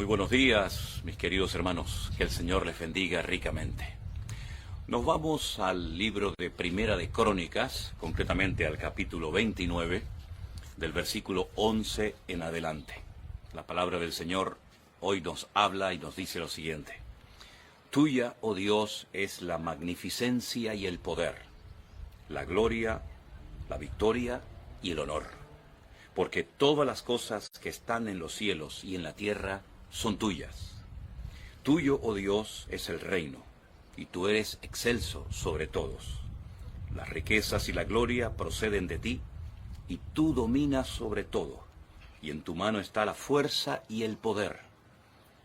buenos días, mis queridos hermanos. Que el Señor les bendiga ricamente. Nos vamos al libro de Primera de Crónicas, concretamente al capítulo 29, del versículo 11 en adelante. La palabra del Señor hoy nos habla y nos dice lo siguiente. Tuya, oh Dios, es la magnificencia y el poder, la gloria, la victoria y el honor. Porque todas las cosas que están en los cielos y en la tierra son tuyas. Tuyo, oh Dios, es el reino, y tú eres excelso sobre todos. Las riquezas y la gloria proceden de ti, y tú dominas sobre todo, y en tu mano está la fuerza y el poder,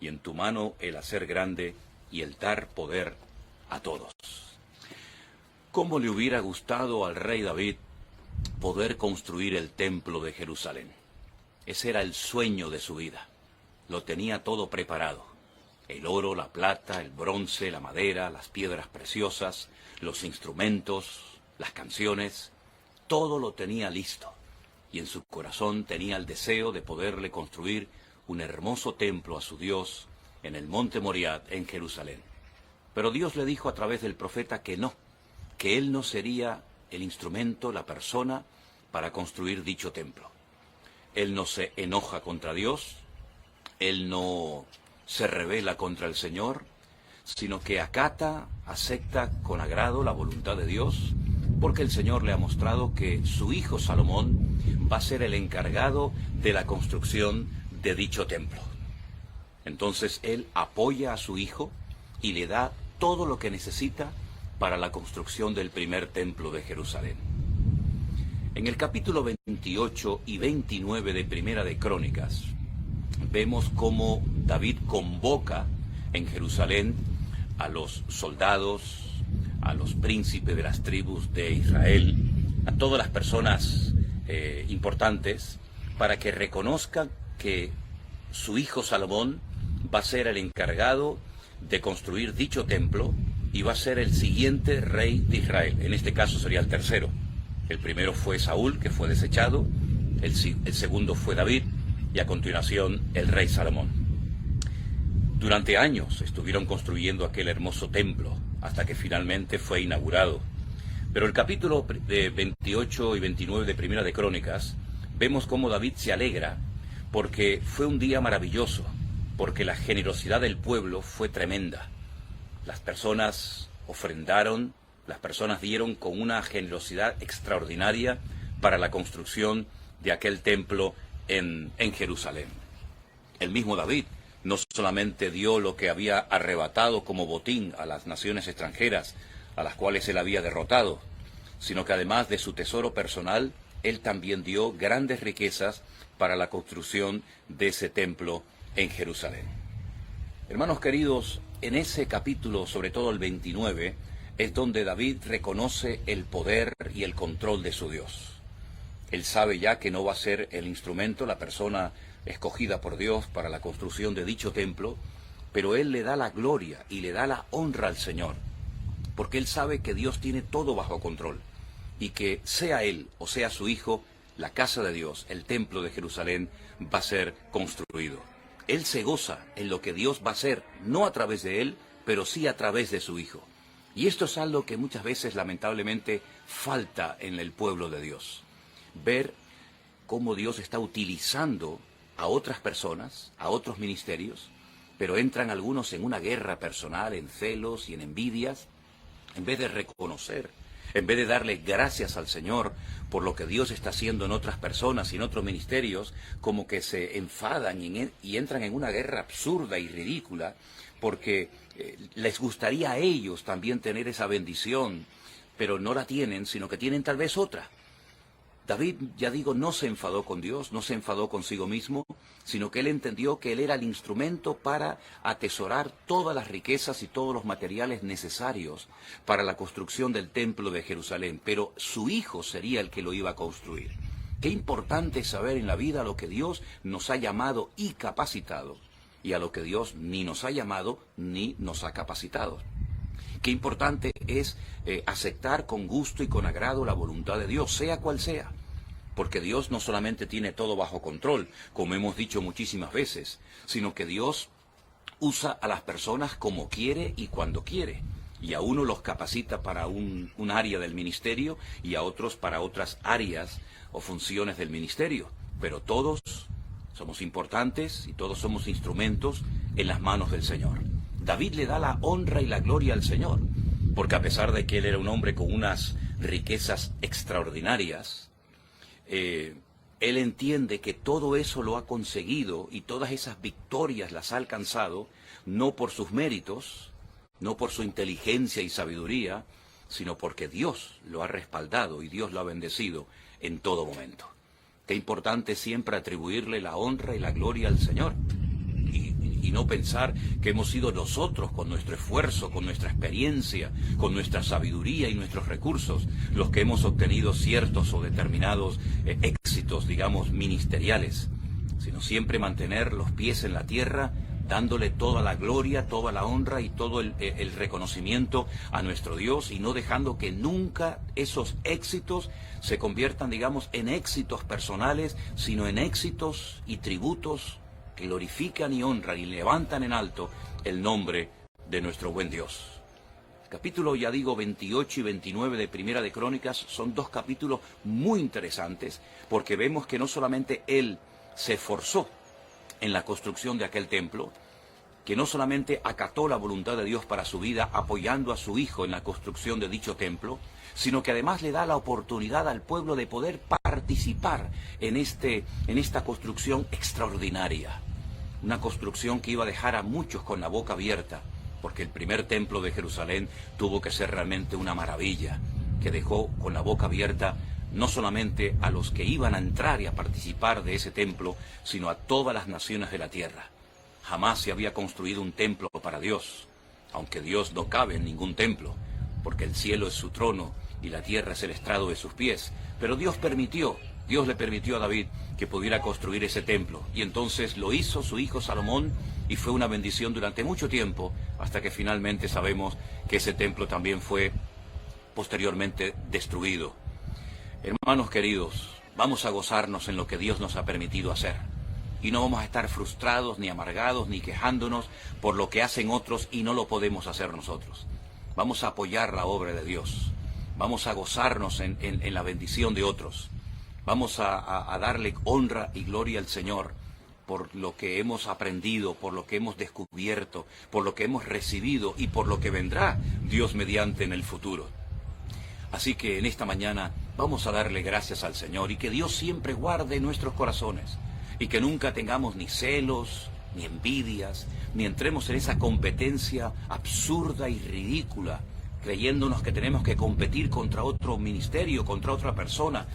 y en tu mano el hacer grande y el dar poder a todos. ¿Cómo le hubiera gustado al rey David poder construir el templo de Jerusalén? Ese era el sueño de su vida. Lo tenía todo preparado. El oro, la plata, el bronce, la madera, las piedras preciosas, los instrumentos, las canciones, todo lo tenía listo. Y en su corazón tenía el deseo de poderle construir un hermoso templo a su Dios en el monte Moriah, en Jerusalén. Pero Dios le dijo a través del profeta que no, que él no sería el instrumento, la persona para construir dicho templo. Él no se enoja contra Dios, él no se rebela contra el Señor, sino que acata, acepta con agrado la voluntad de Dios, porque el Señor le ha mostrado que su hijo Salomón va a ser el encargado de la construcción de dicho templo. Entonces él apoya a su hijo y le da todo lo que necesita para la construcción del primer templo de Jerusalén. En el capítulo 28 y 29 de Primera de Crónicas, vemos cómo David convoca en Jerusalén a los soldados, a los príncipes de las tribus de Israel, a todas las personas importantes, para que reconozcan que su hijo Salomón va a ser el encargado de construir dicho templo y va a ser el siguiente rey de Israel. En este caso sería el tercero. El primero fue Saúl, que fue desechado, el segundo fue David, y a continuación el rey Salomón. Durante años estuvieron construyendo aquel hermoso templo, hasta que finalmente fue inaugurado. Pero el capítulo 28 y 29 de Primera de Crónicas, vemos cómo David se alegra, porque fue un día maravilloso, porque la generosidad del pueblo fue tremenda. Las personas ofrendaron, las personas dieron con una generosidad extraordinaria para la construcción de aquel templo en Jerusalén. El mismo David no solamente dio lo que había arrebatado como botín a las naciones extranjeras a las cuales él había derrotado, sino que además de su tesoro personal, él también dio grandes riquezas para la construcción de ese templo en Jerusalén. Hermanos queridos, en ese capítulo, sobre todo el 29, es donde David reconoce el poder y el control de su Dios. Él sabe ya que no va a ser el instrumento, la persona escogida por Dios para la construcción de dicho templo, pero él le da la gloria y le da la honra al Señor, porque él sabe que Dios tiene todo bajo control, y que sea él o sea su hijo, la casa de Dios, el templo de Jerusalén, va a ser construido. Él se goza en lo que Dios va a hacer, no a través de él, pero sí a través de su hijo. Y esto es algo que muchas veces lamentablemente falta en el pueblo de Dios. Ver cómo Dios está utilizando a otras personas, a otros ministerios, pero entran algunos en una guerra personal, en celos y en envidias, en vez de reconocer, en vez de darle gracias al Señor por lo que Dios está haciendo en otras personas y en otros ministerios, como que se enfadan y entran en una guerra absurda y ridícula, porque les gustaría a ellos también tener esa bendición, pero no la tienen, sino que tienen tal vez otra. David, ya digo, no se enfadó con Dios, no se enfadó consigo mismo, sino que él entendió que él era el instrumento para atesorar todas las riquezas y todos los materiales necesarios para la construcción del templo de Jerusalén, pero su hijo sería el que lo iba a construir. Qué importante es saber en la vida lo que Dios nos ha llamado y capacitado, y a lo que Dios ni nos ha llamado ni nos ha capacitado. Qué importante es aceptar con gusto y con agrado la voluntad de Dios, sea cual sea. Porque Dios no solamente tiene todo bajo control, como hemos dicho muchísimas veces, sino que Dios usa a las personas como quiere y cuando quiere. Y a uno los capacita para un área del ministerio y a otros para otras áreas o funciones del ministerio. Pero todos somos importantes y todos somos instrumentos en las manos del Señor. David le da la honra y la gloria al Señor, porque a pesar de que él era un hombre con unas riquezas extraordinarias, él entiende que todo eso lo ha conseguido y todas esas victorias las ha alcanzado no por sus méritos, no por su inteligencia y sabiduría, sino porque Dios lo ha respaldado y Dios lo ha bendecido en todo momento. Qué importante siempre atribuirle la honra y la gloria al Señor y no pensar que hemos sido nosotros con nuestro esfuerzo, con nuestra experiencia, con nuestra sabiduría y nuestros recursos, los que hemos obtenido ciertos o determinados éxitos, digamos, ministeriales, sino siempre mantener los pies en la tierra, dándole toda la gloria, toda la honra y todo el reconocimiento a nuestro Dios y no dejando que nunca esos éxitos se conviertan, digamos, en éxitos personales, sino en éxitos y tributos que glorifican y honran y levantan en alto el nombre de nuestro buen Dios. Capítulo, ya digo, 28 y 29 de Primera de Crónicas son dos capítulos muy interesantes porque vemos que no solamente él se esforzó en la construcción de aquel templo, que no solamente acató la voluntad de Dios para su vida apoyando a su hijo en la construcción de dicho templo, sino que además le da la oportunidad al pueblo de poder participar en esta construcción extraordinaria. Una construcción que iba a dejar a muchos con la boca abierta, porque el primer templo de Jerusalén tuvo que ser realmente una maravilla, que dejó con la boca abierta no solamente a los que iban a entrar y a participar de ese templo, sino a todas las naciones de la tierra. Jamás se había construido un templo para Dios, aunque Dios no cabe en ningún templo, porque el cielo es su trono y la tierra es el estrado de sus pies. Pero Dios le permitió a David que pudiera construir ese templo, y entonces lo hizo su hijo Salomón, y fue una bendición durante mucho tiempo, hasta que finalmente sabemos que ese templo también fue posteriormente destruido. Hermanos queridos, vamos a gozarnos en lo que Dios nos ha permitido hacer. Y no vamos a estar frustrados, ni amargados, ni quejándonos por lo que hacen otros y no lo podemos hacer nosotros. Vamos a apoyar la obra de Dios. Vamos a gozarnos en la bendición de otros. Vamos a darle honra y gloria al Señor por lo que hemos aprendido, por lo que hemos descubierto, por lo que hemos recibido y por lo que vendrá Dios mediante en el futuro. Así que en esta mañana vamos a darle gracias al Señor y que Dios siempre guarde nuestros corazones y que nunca tengamos ni celos, ni envidias, ni entremos en esa competencia absurda y ridícula, creyéndonos que tenemos que competir contra otro ministerio, contra otra persona.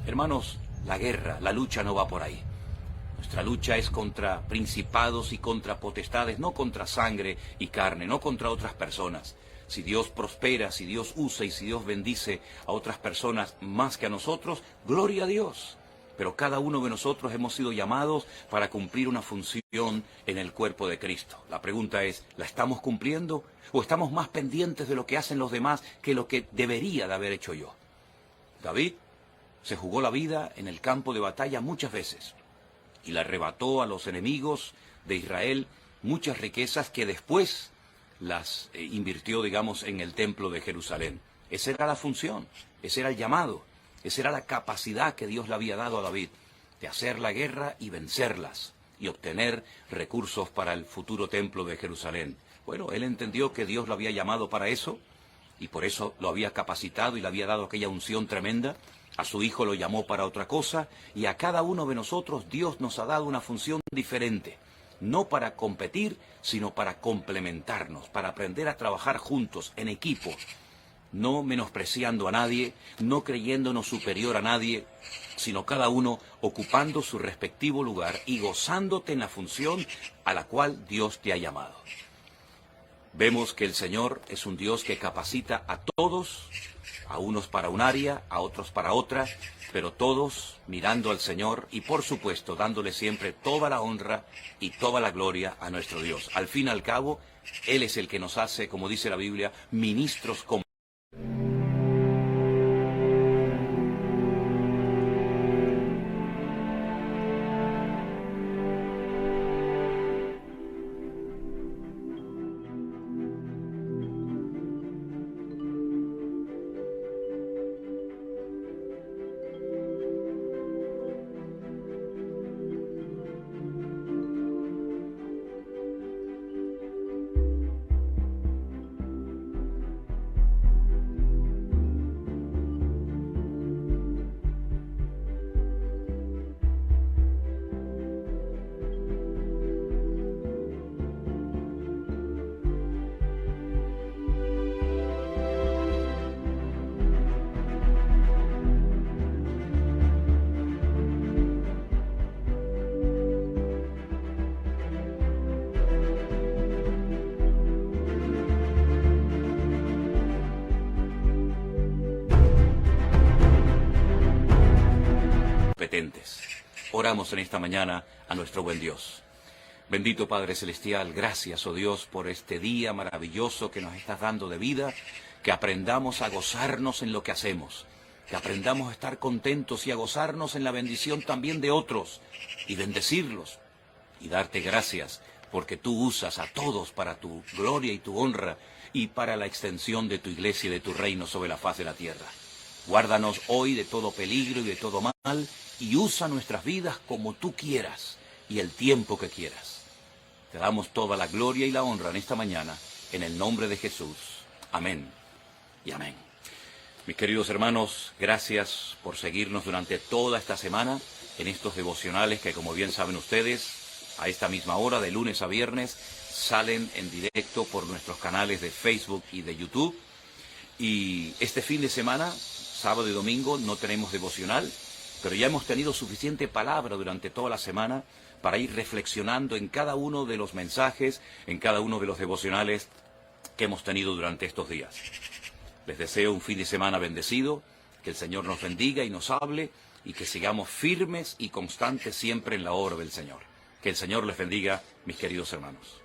Hermanos, la guerra, la lucha no va por ahí. Nuestra lucha es contra principados y contra potestades, no contra sangre y carne, no contra otras personas. Si Dios prospera, si Dios usa y si Dios bendice a otras personas más que a nosotros, gloria a Dios. Pero cada uno de nosotros hemos sido llamados para cumplir una función en el cuerpo de Cristo. La pregunta es, ¿la estamos cumpliendo? ¿O estamos más pendientes de lo que hacen los demás que lo que debería de haber hecho yo? David se jugó la vida en el campo de batalla muchas veces y le arrebató a los enemigos de Israel muchas riquezas que después las invirtió, digamos, en el templo de Jerusalén. Esa era la función, ese era el llamado. Esa era la capacidad que Dios le había dado a David, de hacer la guerra y vencerlas, y obtener recursos para el futuro templo de Jerusalén. Bueno, él entendió que Dios lo había llamado para eso, y por eso lo había capacitado y le había dado aquella unción tremenda. A su hijo lo llamó para otra cosa, y a cada uno de nosotros Dios nos ha dado una función diferente. No para competir, sino para complementarnos, para aprender a trabajar juntos, en equipo. No menospreciando a nadie, no creyéndonos superior a nadie, sino cada uno ocupando su respectivo lugar y gozándote en la función a la cual Dios te ha llamado. Vemos que el Señor es un Dios que capacita a todos, a unos para un área, a otros para otra, pero todos mirando al Señor y por supuesto dándole siempre toda la honra y toda la gloria a nuestro Dios. Al fin y al cabo, Él es el que nos hace, como dice la Biblia, ministros como competentes. Oramos en esta mañana a nuestro buen Dios. Bendito Padre Celestial, gracias, oh Dios, por este día maravilloso que nos estás dando de vida, que aprendamos a gozarnos en lo que hacemos, que aprendamos a estar contentos y a gozarnos en la bendición también de otros, y bendecirlos, y darte gracias, porque tú usas a todos para tu gloria y tu honra, y para la extensión de tu iglesia y de tu reino sobre la faz de la tierra. Guárdanos hoy de todo peligro y de todo mal, y usa nuestras vidas como tú quieras, y el tiempo que quieras. Te damos toda la gloria y la honra en esta mañana, en el nombre de Jesús. Amén y amén. Mis queridos hermanos, gracias por seguirnos durante toda esta semana en estos devocionales que, como bien saben ustedes, a esta misma hora, de lunes a viernes, salen en directo por nuestros canales de Facebook y de YouTube. Y este fin de semana, sábado y domingo, no tenemos devocional, pero ya hemos tenido suficiente palabra durante toda la semana para ir reflexionando en cada uno de los mensajes, en cada uno de los devocionales que hemos tenido durante estos días. Les deseo un fin de semana bendecido, que el Señor nos bendiga y nos hable, y que sigamos firmes y constantes siempre en la obra del Señor. Que el Señor les bendiga, mis queridos hermanos.